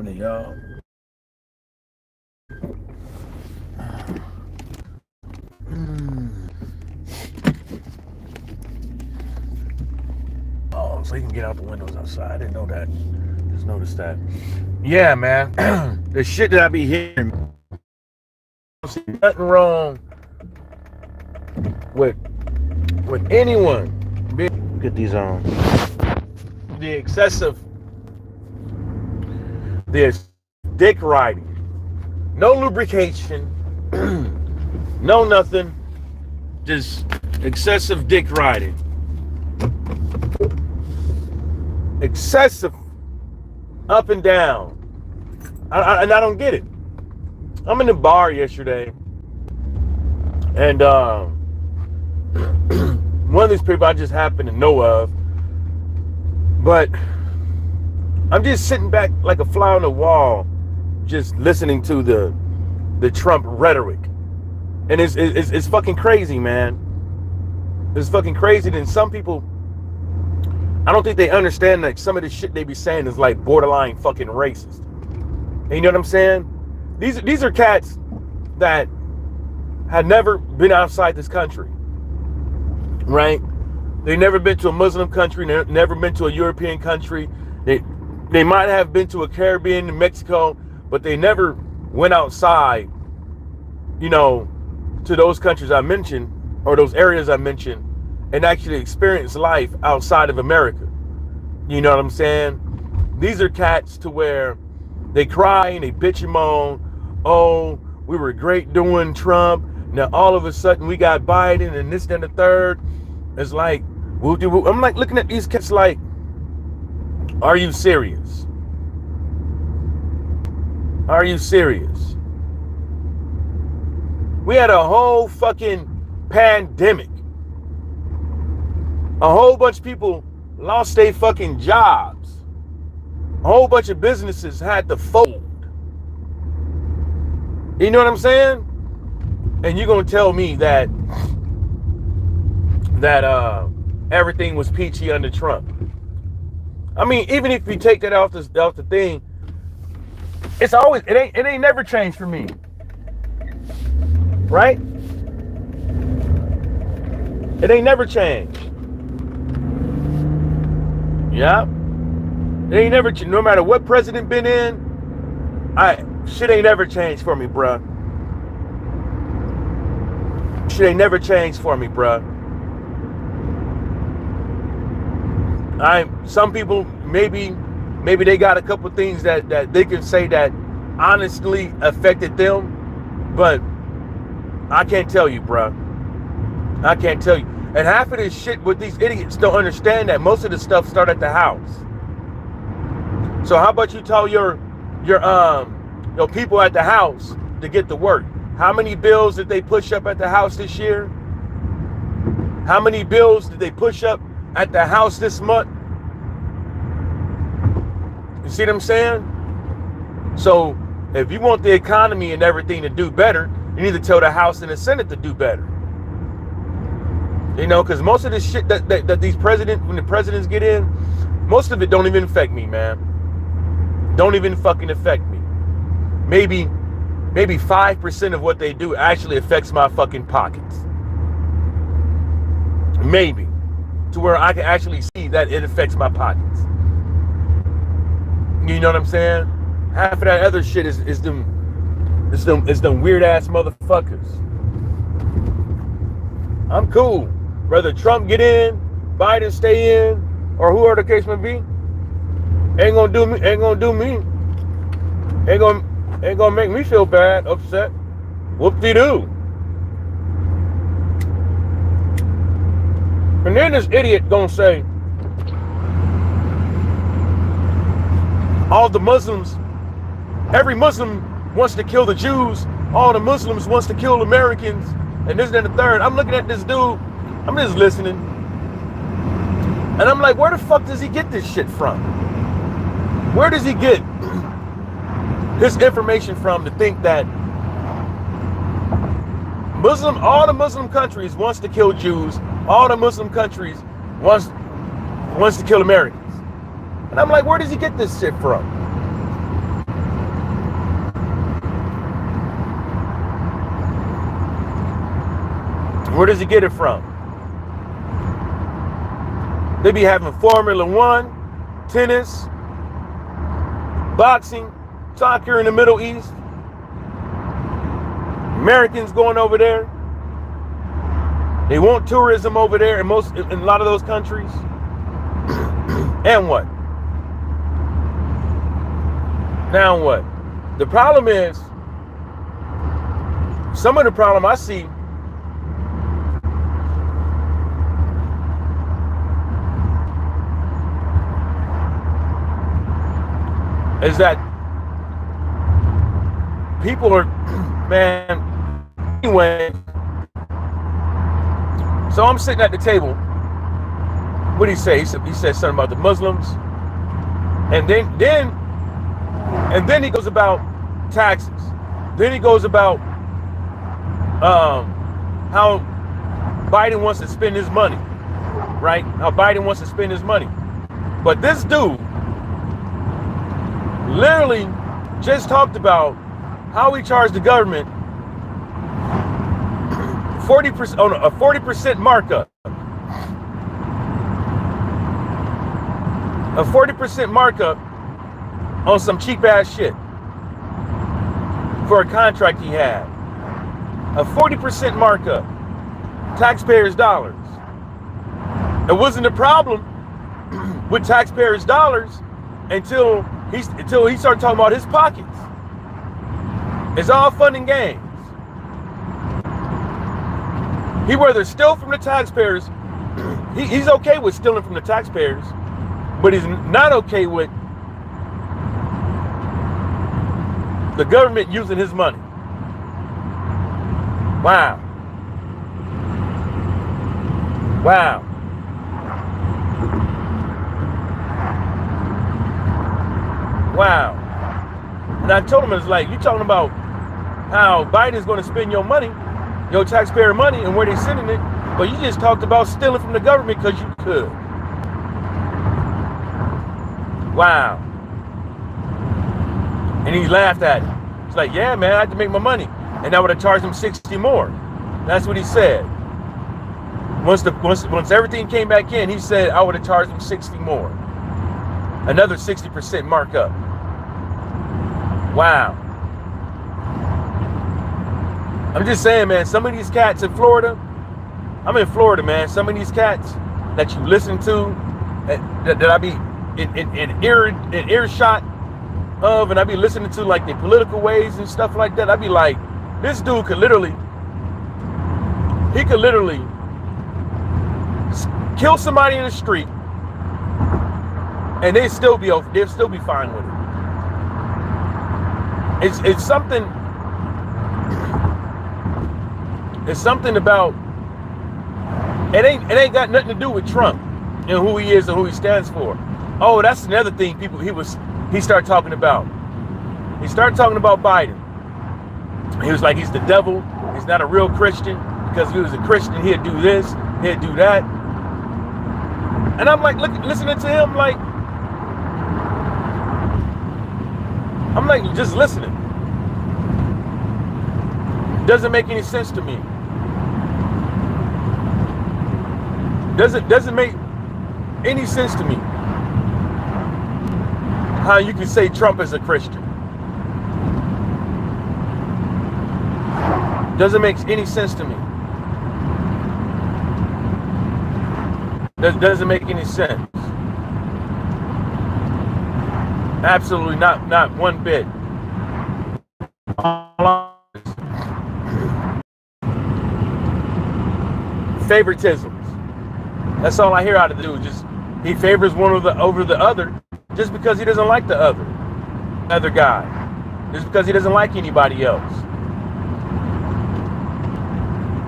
morning, y'all. Oh, so you can get out the windows outside. I didn't know that. Just noticed that. Yeah, man. The shit that I be hearing. I don't see nothing wrong with anyone. Get these on. The excessive, this dick riding. No lubrication. No nothing. Just excessive dick riding. Excessive up and down. And I don't get it. I'm in the bar yesterday, and one of these people I just happen to know of, but I'm just sitting back like a fly on the wall, just listening to the Trump rhetoric, and it's fucking crazy, man. It's fucking crazy. And some people, I don't think they understand that some of the shit they be saying is like borderline fucking racist. And you know what I'm saying? These are cats that had never been outside this country, right? They never been to a Muslim country, never been to a European country. They might have been to a Caribbean, Mexico, but they never went outside, you know, to those countries I mentioned, or those areas I mentioned, and actually experienced life outside of America. You know what I'm saying? These are cats to where they cry and they bitch and moan. Oh, we were great doing Trump. Now all of a sudden we got Biden and this, then the third. It's like, I'm like looking at these cats like, are you serious? Are you serious? We had a whole fucking pandemic. A whole bunch of people lost their fucking jobs. A whole bunch of businesses had to fold. You know what I'm saying? And you're gonna tell me that everything was peachy under Trump. I mean, even if you take that off the thing, it's always it ain't never changed for me. Right? It ain't never changed. Yeah. It ain't never, no matter what president been in, shit ain't never changed for me, bruh. Shit ain't never changed for me, bruh. Some people, maybe they got a couple things that they can say that honestly affected them, but I can't tell you, bruh. I can't tell you. And half of this shit, what these idiots don't understand, that most of the stuff start at the house. So how about you tell your people at the house to get to work? How many bills did they push up at the house this year? How many bills did they push up at the house this month? You see what I'm saying? So if you want the economy and everything to do better, you need to tell the House and the Senate to do better. You know, because most of this shit that these when the presidents get in, most of it don't even affect me, man. Don't even fucking affect me. Maybe 5% of what they do actually affects my fucking pockets. Maybe. To where I can actually see that it affects my pockets. You know what I'm saying? Half of that other shit is them weird ass motherfuckers. I'm cool. Whether Trump get in, Biden stay in, or whoever the case may be, ain't gonna do me. Ain't gonna make me feel bad, upset. Whoop-de-doo. And then this idiot gonna say, all the Muslims, every Muslim wants to kill the Jews, all the Muslims wants to kill Americans, and this and the third. I'm looking at this dude, I'm just listening. And I'm like, where the fuck does he get this shit from? Where does he get his information from to think that all the Muslim countries wants to kill Jews, all the Muslim countries wants to kill Americans? And I'm like, where does he get this shit from? Where does he get it from? They be having Formula One, tennis, boxing, soccer in the Middle East. Americans going over there. They want tourism over there in a lot of those countries. And what? Now what? The problem is, some of the problem I see is that people are, man, anyway. So I'm sitting at the table. What did he say? He said something about the Muslims. And then he goes about taxes. Then he goes about how Biden wants to spend his money, right? How Biden wants to spend his money. But this dude literally just talked about how we charge the government 40% on a 40% markup. A 40% markup on some cheap ass shit for a contract he had. A 40% markup. Taxpayers' dollars. It wasn't a problem with taxpayers' dollars until he started talking about his pockets. It's all fun and games. He rather steal from the taxpayers. He's okay with stealing from the taxpayers, but he's not okay with the government using his money. Wow. Wow. Wow. And I told him, it's like, you talking about how Biden's going to spend your money, your taxpayer money, and where they're sending it, but you just talked about stealing from the government because you could. Wow. And he laughed at it. It's like, yeah, man, I had to make my money. And I would have charged him 60 more. That's what he said. Once everything came back in, he said I would have charged him 60 more. Another 60% markup. Wow. I'm just saying, man, some of these cats in Florida, I'm in Florida, man. Some of these cats that you listen to, that I be in earshot of, and I be listening to like the political ways and stuff like that. I be like, this dude could literally kill somebody in the street, and they'll still be fine with it. It's something. It's something about it ain't got nothing to do with Trump and who he is and who he stands for. Oh, that's another thing he started talking about. He started talking about Biden. He was like, he's the devil. He's not a real Christian, because if he was a Christian, he'd do this, he'd do that. And I'm like, listening to him, like, I'm like, just listening. Doesn't make any sense to me. Doesn't make any sense to me how you can say Trump is a Christian. Doesn't make any sense to me. Doesn't make any sense. Absolutely not one bit. Favoritisms. That's all I hear out of the dude. Just he favors one over the other just because he doesn't like the other guy. Just because he doesn't like anybody else.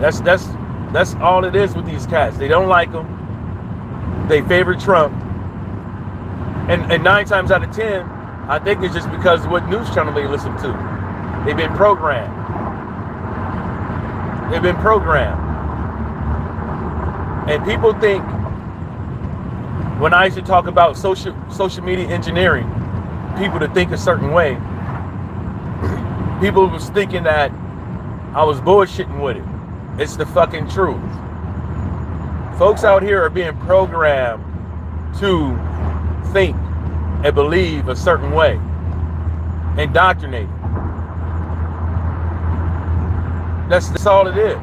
That's all it is with these cats. They don't like him. They favor Trump. And 9 times out of 10, I think it's just because of what news channel they listen to. They've been programmed. And people think, when I used to talk about social media engineering, people to think a certain way, people was thinking that I was bullshitting with it. It's the fucking truth. Folks out here are being programmed to think and believe a certain way. Indoctrinated. That's all it is.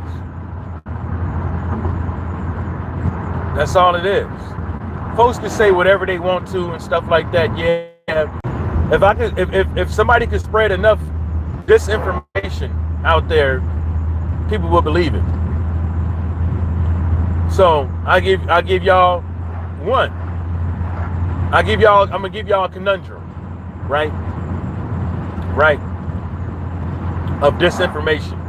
That's all it is. Folks can say whatever they want to and stuff like that. Yeah. If somebody could spread enough disinformation out there, people will believe it. So I give y'all one. I'm gonna give y'all a conundrum, right? Right. Of disinformation.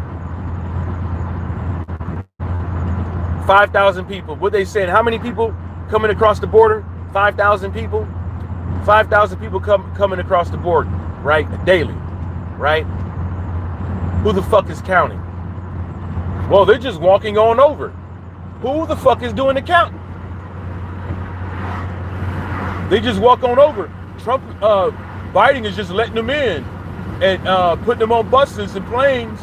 5,000 people. What they saying? How many people coming across the border? 5,000 people. 5,000 people coming across the border, right? Daily, right? Who the fuck is counting? Well, they're just walking on over. Who the fuck is doing the counting? They just walk on over. Biden is just letting them in and putting them on buses and planes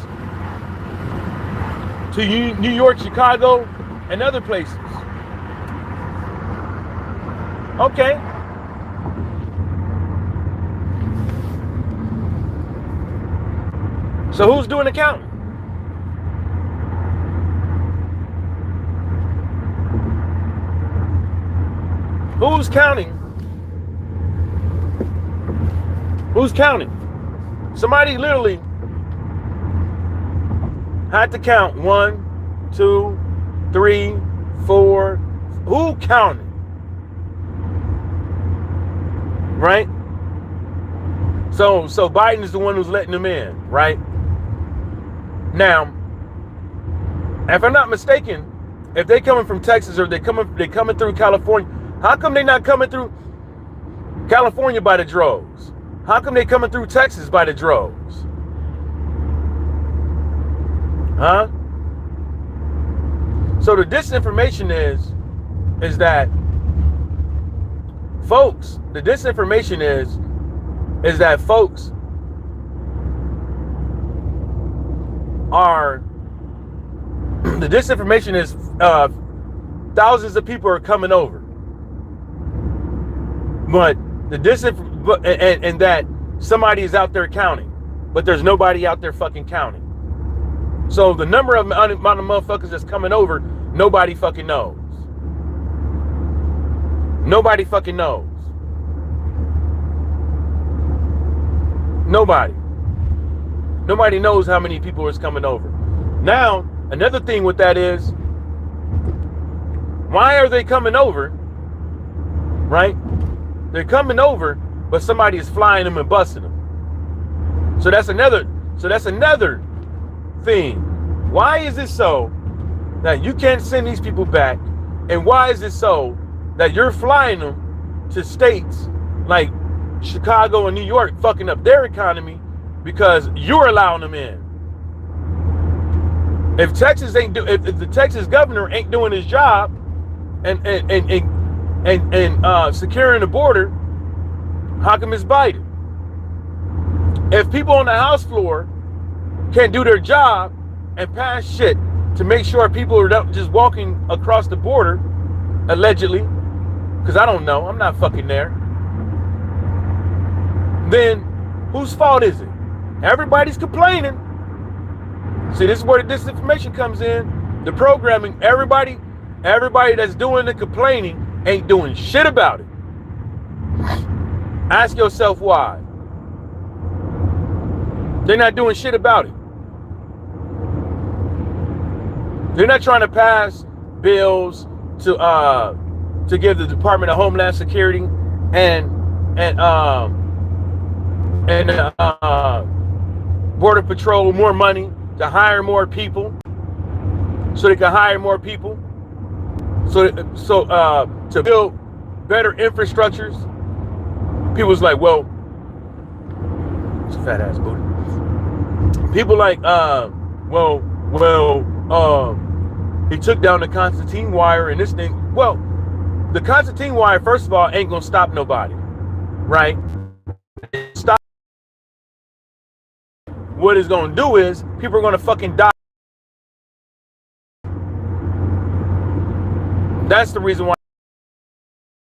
to New York, Chicago, and other places. Okay. So who's doing the counting? Who's counting? Who's counting? Somebody literally had to count 1, 2, 3, 4. Who counted? Right? So Biden is the one who's letting them in, right? Now, if I'm not mistaken, if they coming from Texas or they coming through California, how come they not coming through California by the droves? How come they coming through Texas by the droves? Huh? So the disinformation is that, folks, the disinformation is that folks are, the disinformation is thousands of people are coming over. But the and that somebody is out there counting, but there's nobody out there fucking counting. So the number of amount of motherfuckers that's coming over, nobody fucking knows. Nobody fucking knows. Nobody. Nobody knows how many people is coming over. Now, another thing with that is, why are they coming over? Right? They're coming over, but somebody is flying them and busting them. So that's another thing. Why is it so that you can't send these people back? And why is it so that you're flying them to states like Chicago and New York, fucking up their economy because you're allowing them in? If Texas if the Texas governor ain't doing his job and securing the border, how come it's Biden? If people on the House floor can't do their job and pass shit to make sure people are not just walking across the border, allegedly, because I don't know, I'm not fucking there, then whose fault is it? Everybody's complaining. See, this is where the disinformation comes in. The programming, everybody that's doing the complaining ain't doing shit about it. Ask yourself why. They're not doing shit about it. They're not trying to pass bills to give the Department of Homeland Security and Border Patrol more money to hire more people, so they can hire more people, so to build better infrastructures. People's like, well, it's a fat ass booty. People like, he took down the Constantine wire and this thing. Well, the Constantine wire, first of all, ain't gonna stop nobody, right? Stop. What it's gonna do is people are gonna fucking die. That's the reason why.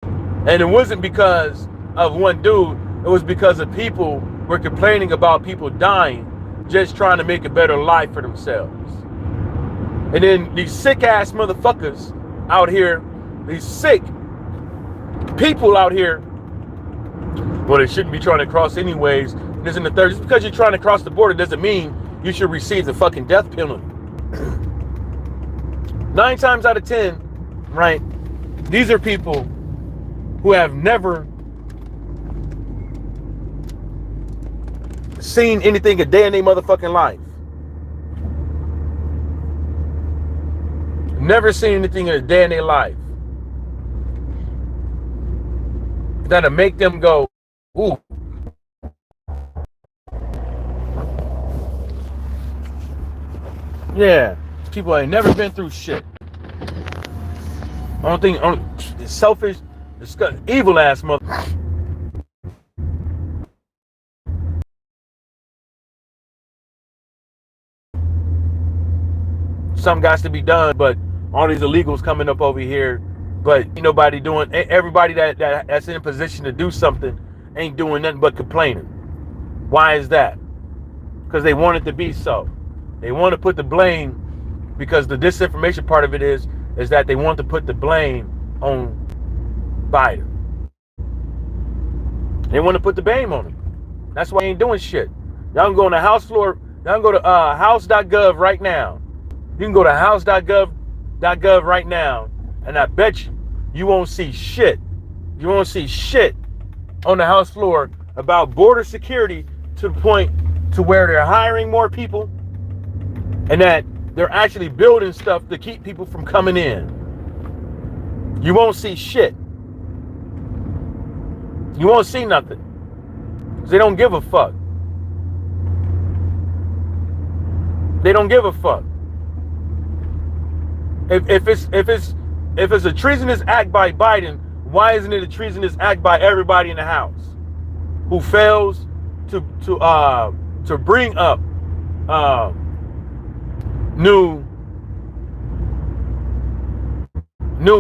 And it wasn't because of one dude. It was because of people were complaining about people dying, just trying to make a better life for themselves. And then these sick ass motherfuckers out here, these sick people out here, well, they shouldn't be trying to cross anyways. This in the third. Just because you're trying to cross the border doesn't mean you should receive the fucking death penalty. 9 times out of 10, right? These are people who have never seen anything a day in their motherfucking life. Never seen anything in a day in their life that'll make them go, ooh. Yeah, people ain't never been through shit. It's selfish, disgusting, evil ass mother. Something got to be done, but all these illegals coming up over here, but ain't nobody doing. Everybody that's in a position to do something ain't doing nothing but complaining. Why is that? Because they want it to be so. They want to put the blame, because the disinformation part of it is that they want to put the blame on Biden. They want to put the blame on him. That's why he ain't doing shit. Y'all can go on the House floor. Y'all can go to house.gov right now. You can go to house.gov right now, and I bet you won't see shit. You won't see shit on the House floor about border security, to the point to where they're hiring more people and that they're actually building stuff to keep people from coming in. You won't see shit. You won't see nothing. They don't give a fuck. They don't give a fuck. If it's a treasonous act by Biden, why isn't it a treasonous act by everybody in the House who fails to bring up new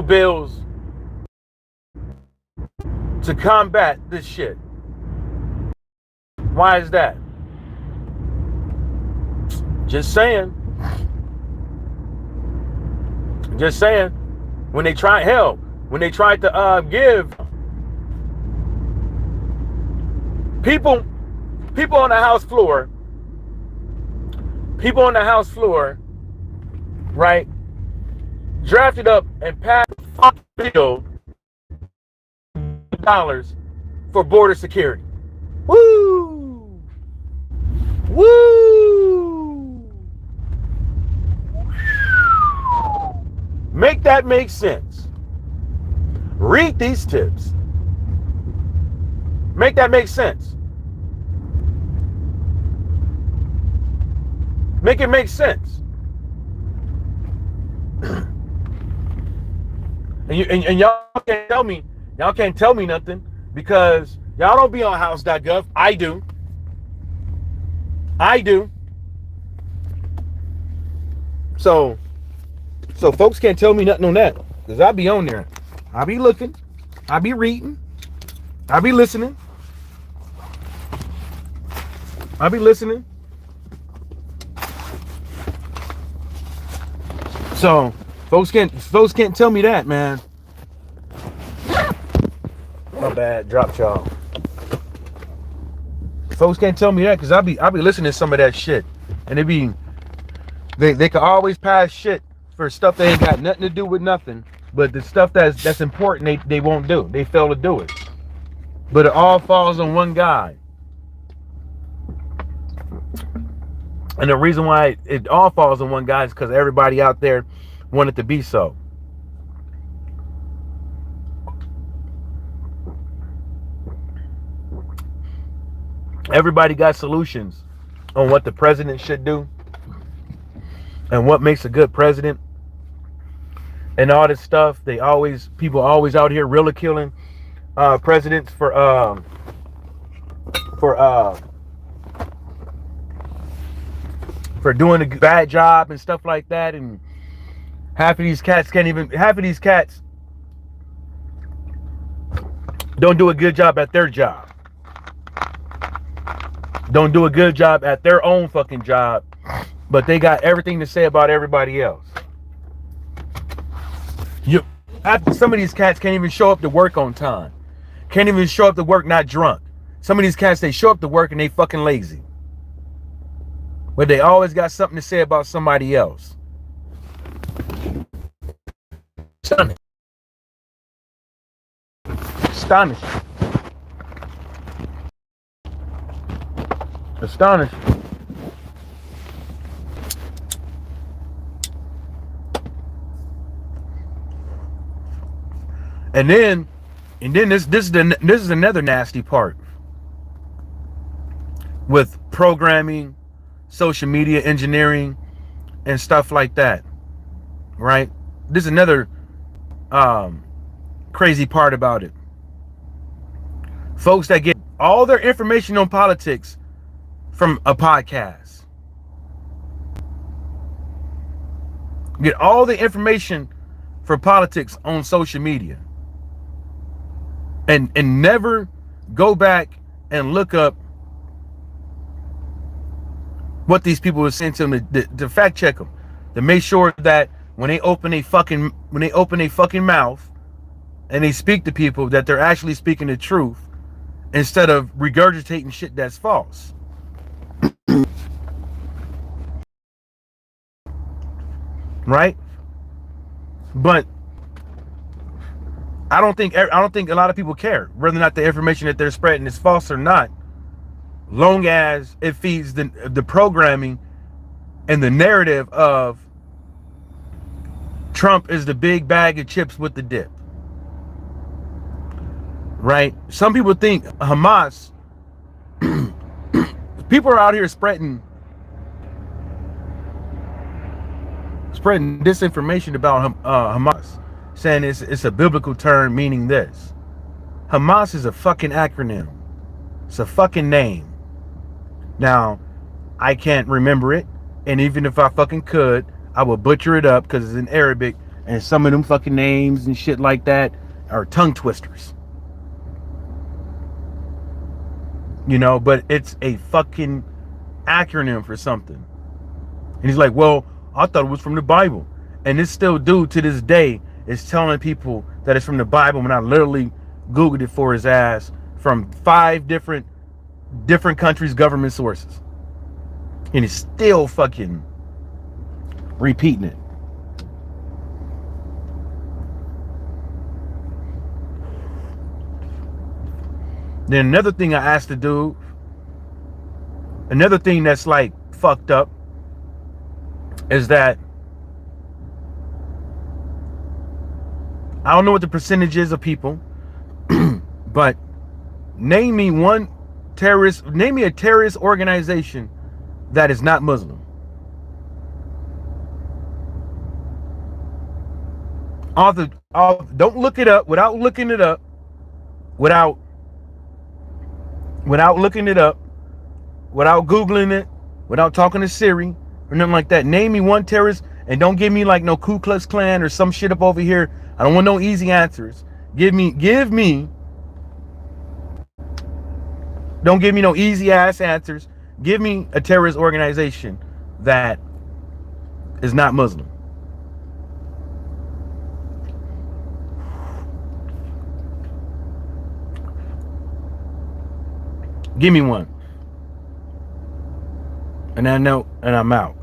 bills to combat this shit? Why is that? Just saying. Just saying. When they tried to give people on the House floor, right, drafted up and passed a bill dollars for border security. Woo! Woo! Make that make sense. Read these tips. Make that make sense. Make it make sense. And y'all can't tell me nothing, because y'all don't be on house.gov. I do. So folks can't tell me nothing on that, because I be on there. I be looking. I be reading. I be listening. So folks can't tell me that, man. My bad, dropped y'all. Folks can't tell me that, because I be listening to some of that shit, and they can always pass shit for stuff that ain't got nothing to do with nothing, but the stuff that's important they won't do. They fail to do it. But it all falls on one guy. And the reason why it all falls on one guy is because everybody out there want it to be so. Everybody got solutions on what the president should do and what makes a good president and all this stuff. People always out here ridiculing presidents for doing a bad job and stuff like that. And half of these cats don't do a good job at their job. Don't do a good job at their own fucking job, but they got everything to say about everybody else. Some of these cats can't even show up to work on time. Can't even show up to work not drunk. Some of these cats, they show up to work and they fucking lazy. But they always got something to say about somebody else. Astonishing. Astonishing. Astonishing. And then this is another nasty part with programming, social media engineering, and stuff like that. Right? This is another crazy part about it. Folks that get all their information on politics from a podcast. Get all the information for politics on social media. And never go back and look up what these people are saying to them to fact check them, to make sure that when they open a fucking mouth and they speak to people, that they're actually speaking the truth instead of regurgitating shit that's false. Right? But I don't think a lot of people care whether or not the information that they're spreading is false or not, long as it feeds the programming and the narrative of Trump is the big bag of chips with the dip. Right? Some people think Hamas, people are out here spreading disinformation about Hamas, saying it's a biblical term meaning this. Hamas is a fucking acronym. It's a fucking name. Now, I can't remember it, and even if I fucking could, I would butcher it up because it's in Arabic, and some of them fucking names and shit like that are tongue twisters. You know, but it's a fucking acronym for something. And he's like, well, I thought it was from the Bible. And this still dude to this day is telling people that it's from the Bible when I literally Googled it for his ass from 5 different countries' government sources. And he's still fucking repeating it. Then another thing I asked the dude, another thing that's like fucked up is that I don't know what the percentage is of people, but name me a terrorist organization that is not Muslim. Don't look it up without looking it up, without looking it up, without Googling it, without talking to Siri or nothing like that. Name me one terrorist, and don't give me like no Ku Klux Klan or some shit up over here. I don't want no easy answers. Don't give me no easy ass answers. Give me a terrorist organization that is not Muslim. Give me one. And I know, and I'm out.